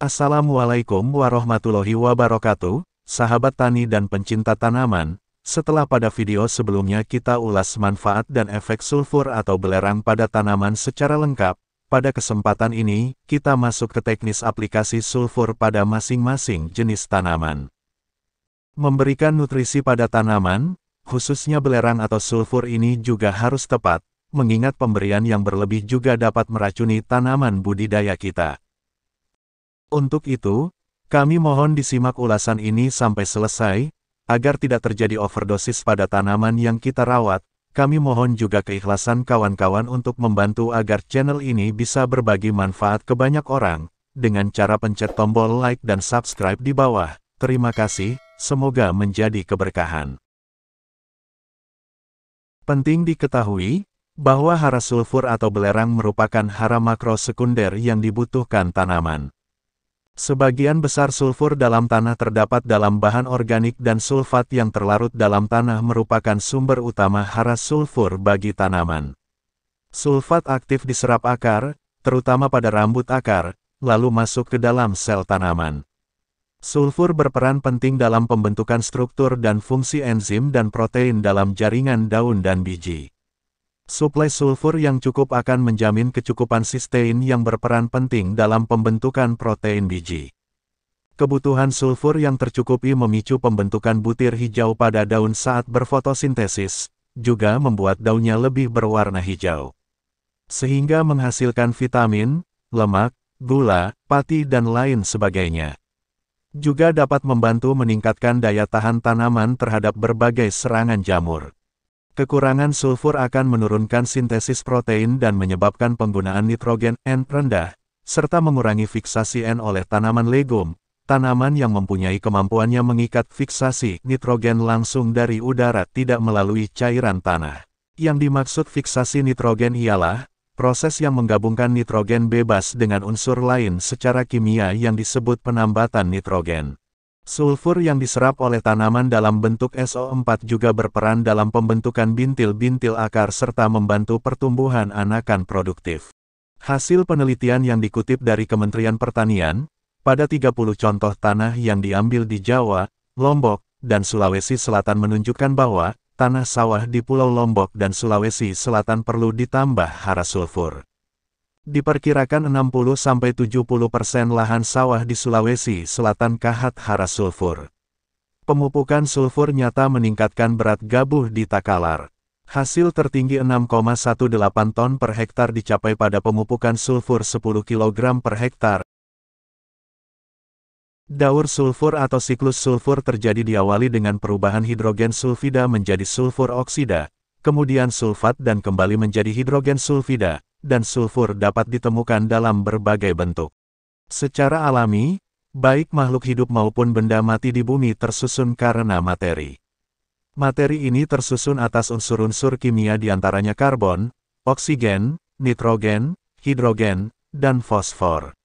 Assalamualaikum warahmatullahi wabarakatuh, sahabat tani dan pencinta tanaman. Setelah pada video sebelumnya kita ulas manfaat dan efek sulfur atau belerang pada tanaman secara lengkap, pada kesempatan ini, kita masuk ke teknis aplikasi sulfur pada masing-masing jenis tanaman. Memberikan nutrisi pada tanaman, khususnya belerang atau sulfur ini juga harus tepat, mengingat pemberian yang berlebih juga dapat meracuni tanaman budidaya kita. Untuk itu, kami mohon disimak ulasan ini sampai selesai, agar tidak terjadi overdosis pada tanaman yang kita rawat. Kami mohon juga keikhlasan kawan-kawan untuk membantu agar channel ini bisa berbagi manfaat ke banyak orang, dengan cara pencet tombol like dan subscribe di bawah. Terima kasih, semoga menjadi keberkahan. Penting diketahui, bahwa hara sulfur atau belerang merupakan hara makro sekunder yang dibutuhkan tanaman. Sebagian besar sulfur dalam tanah terdapat dalam bahan organik dan sulfat yang terlarut dalam tanah merupakan sumber utama hara sulfur bagi tanaman. Sulfat aktif diserap akar, terutama pada rambut akar, lalu masuk ke dalam sel tanaman. Sulfur berperan penting dalam pembentukan struktur dan fungsi enzim dan protein dalam jaringan daun dan biji. Suplai sulfur yang cukup akan menjamin kecukupan sistein yang berperan penting dalam pembentukan protein biji. Kebutuhan sulfur yang tercukupi memicu pembentukan butir hijau pada daun saat berfotosintesis, juga membuat daunnya lebih berwarna hijau. Sehingga menghasilkan vitamin, lemak, gula, pati dan lain sebagainya. Juga dapat membantu meningkatkan daya tahan tanaman terhadap berbagai serangan jamur. Kekurangan sulfur akan menurunkan sintesis protein dan menyebabkan penggunaan nitrogen N rendah, serta mengurangi fiksasi N oleh tanaman legum, tanaman yang mempunyai kemampuannya mengikat fiksasi nitrogen langsung dari udara tidak melalui cairan tanah. Yang dimaksud fiksasi nitrogen ialah proses yang menggabungkan nitrogen bebas dengan unsur lain secara kimia yang disebut penambatan nitrogen. Sulfur yang diserap oleh tanaman dalam bentuk SO4 juga berperan dalam pembentukan bintil-bintil akar serta membantu pertumbuhan anakan produktif. Hasil penelitian yang dikutip dari Kementerian Pertanian, pada 30 contoh tanah yang diambil di Jawa, Lombok, dan Sulawesi Selatan menunjukkan bahwa, tanah sawah di Pulau Lombok dan Sulawesi Selatan perlu ditambah hara sulfur. Diperkirakan 60–70% lahan sawah di Sulawesi Selatan kahat hara sulfur. Pemupukan sulfur nyata meningkatkan berat gabuh di Takalar. Hasil tertinggi 6,18 ton per hektar dicapai pada pemupukan sulfur 10 kg per hektar. Daur sulfur atau siklus sulfur terjadi diawali dengan perubahan hidrogen sulfida menjadi sulfur oksida, kemudian sulfat dan kembali menjadi hidrogen sulfida. Dan sulfur dapat ditemukan dalam berbagai bentuk. Secara alami, baik makhluk hidup maupun benda mati di bumi tersusun karena materi. Materi ini tersusun atas unsur-unsur kimia diantaranya karbon, oksigen, nitrogen, hidrogen, dan fosfor.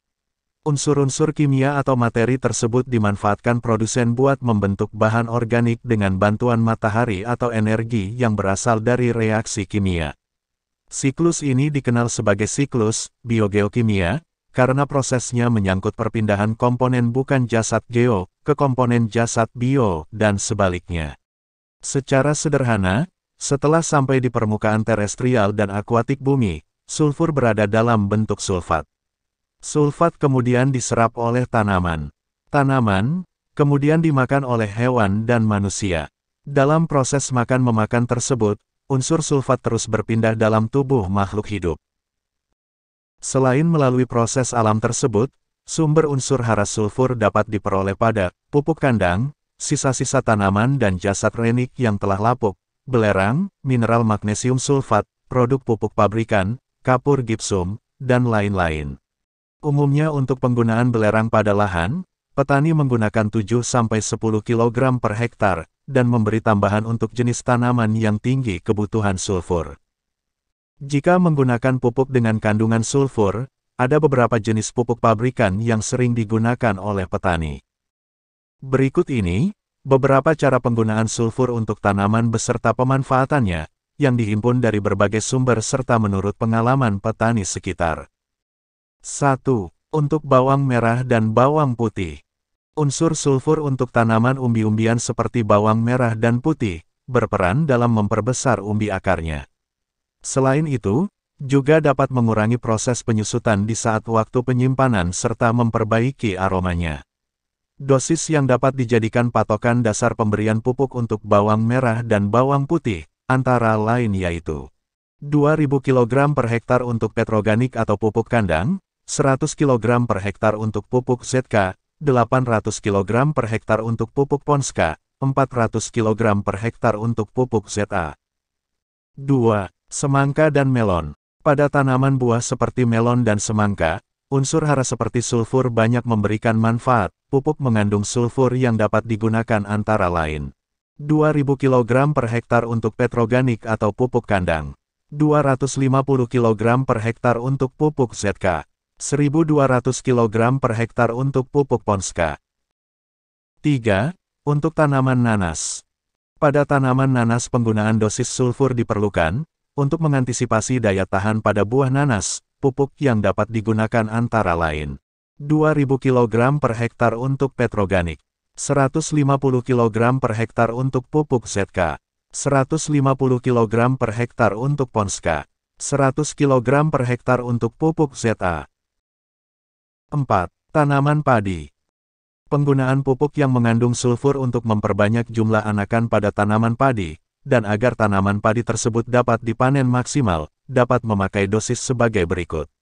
Unsur-unsur kimia atau materi tersebut dimanfaatkan produsen buat membentuk bahan organik dengan bantuan matahari atau energi yang berasal dari reaksi kimia. Siklus ini dikenal sebagai siklus biogeokimia, karena prosesnya menyangkut perpindahan komponen bukan jasad geo ke komponen jasad bio dan sebaliknya. Secara sederhana, setelah sampai di permukaan terestrial dan akuatik bumi, sulfur berada dalam bentuk sulfat. Sulfat kemudian diserap oleh tanaman. Tanaman kemudian dimakan oleh hewan dan manusia. Dalam proses makan-memakan tersebut, unsur sulfat terus berpindah dalam tubuh makhluk hidup. Selain melalui proses alam tersebut, sumber unsur hara sulfur dapat diperoleh pada pupuk kandang, sisa-sisa tanaman dan jasad renik yang telah lapuk, belerang, mineral magnesium sulfat, produk pupuk pabrikan, kapur gipsum, dan lain-lain. Umumnya untuk penggunaan belerang pada lahan, petani menggunakan 7–10 kg per hektar, dan memberi tambahan untuk jenis tanaman yang tinggi kebutuhan sulfur. Jika menggunakan pupuk dengan kandungan sulfur, ada beberapa jenis pupuk pabrikan yang sering digunakan oleh petani. Berikut ini, beberapa cara penggunaan sulfur untuk tanaman beserta pemanfaatannya, yang dihimpun dari berbagai sumber serta menurut pengalaman petani sekitar. 1. Untuk bawang merah dan bawang putih. Unsur sulfur untuk tanaman umbi-umbian seperti bawang merah dan putih, berperan dalam memperbesar umbi akarnya. Selain itu, juga dapat mengurangi proses penyusutan di saat waktu penyimpanan serta memperbaiki aromanya. Dosis yang dapat dijadikan patokan dasar pemberian pupuk untuk bawang merah dan bawang putih, antara lain yaitu 2.000 kg per hektar untuk petroganik atau pupuk kandang, 100 kg per hektar untuk pupuk ZK, 800 kg per hektar untuk pupuk Ponska, 400 kg per hektar untuk pupuk ZA. 2. Semangka dan melon. Pada tanaman buah seperti melon dan semangka, unsur hara seperti sulfur banyak memberikan manfaat. Pupuk mengandung sulfur yang dapat digunakan antara lain 2.000 kg per hektar untuk petroganik atau pupuk kandang, 250 kg per hektar untuk pupuk ZK, 1.200 kg per hektar untuk pupuk Ponska. 3. Untuk tanaman nanas. Pada tanaman nanas penggunaan dosis sulfur diperlukan, untuk mengantisipasi daya tahan pada buah nanas, pupuk yang dapat digunakan antara lain 2.000 kg per hektar untuk petroganik, 150 kg per hektar untuk pupuk ZK, 150 kg per hektar untuk Ponska, 100 kg per hektar untuk pupuk ZA. 4. Tanaman padi. Penggunaan pupuk yang mengandung sulfur untuk memperbanyak jumlah anakan pada tanaman padi, dan agar tanaman padi tersebut dapat dipanen maksimal, dapat memakai dosis sebagai berikut.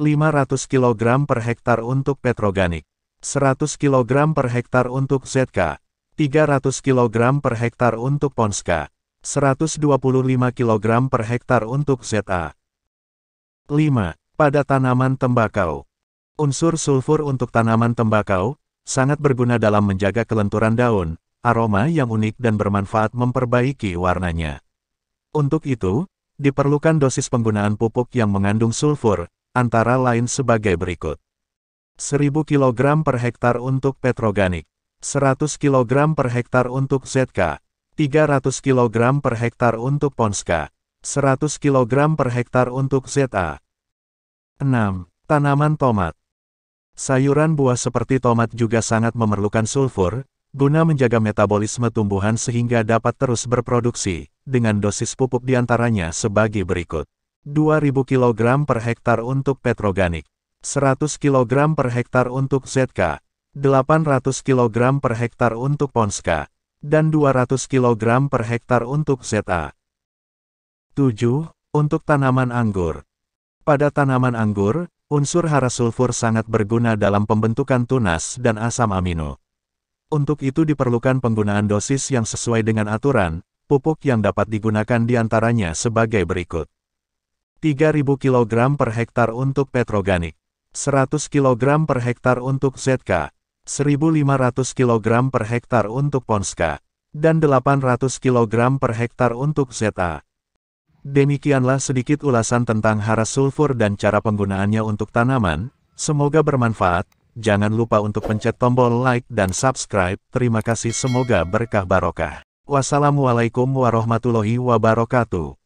500 kg per hektar untuk petroganik, 100 kg per hektar untuk ZK, 300 kg per hektar untuk Ponska, 125 kg per hektar untuk ZA. 5. Pada tanaman tembakau. Unsur sulfur untuk tanaman tembakau sangat berguna dalam menjaga kelenturan daun, aroma yang unik dan bermanfaat memperbaiki warnanya. Untuk itu, diperlukan dosis penggunaan pupuk yang mengandung sulfur, antara lain sebagai berikut. 1.000 kg per hektar untuk petroganik, 100 kg per hektar untuk ZK, 300 kg per hektar untuk Ponska, 100 kg per hektar untuk ZA. 6. Tanaman tomat. Sayuran buah seperti tomat juga sangat memerlukan sulfur, guna menjaga metabolisme tumbuhan sehingga dapat terus berproduksi, dengan dosis pupuk diantaranya sebagai berikut. 2.000 kg per hektar untuk petroganik, 100 kg per hektar untuk ZK, 800 kg per hektar untuk Ponska, dan 200 kg per hektar untuk ZA. 7. Untuk tanaman anggur. Pada tanaman anggur, unsur hara sulfur sangat berguna dalam pembentukan tunas dan asam amino. Untuk itu diperlukan penggunaan dosis yang sesuai dengan aturan, pupuk yang dapat digunakan diantaranya sebagai berikut. 3.000 kg per hektar untuk petroganik, 100 kg per hektar untuk ZK, 1.500 kg per hektar untuk Ponska, dan 800 kg per hektar untuk ZA. Demikianlah sedikit ulasan tentang hara sulfur dan cara penggunaannya untuk tanaman, semoga bermanfaat, jangan lupa untuk pencet tombol like dan subscribe, terima kasih semoga berkah barokah. Wassalamualaikum warahmatullahi wabarakatuh.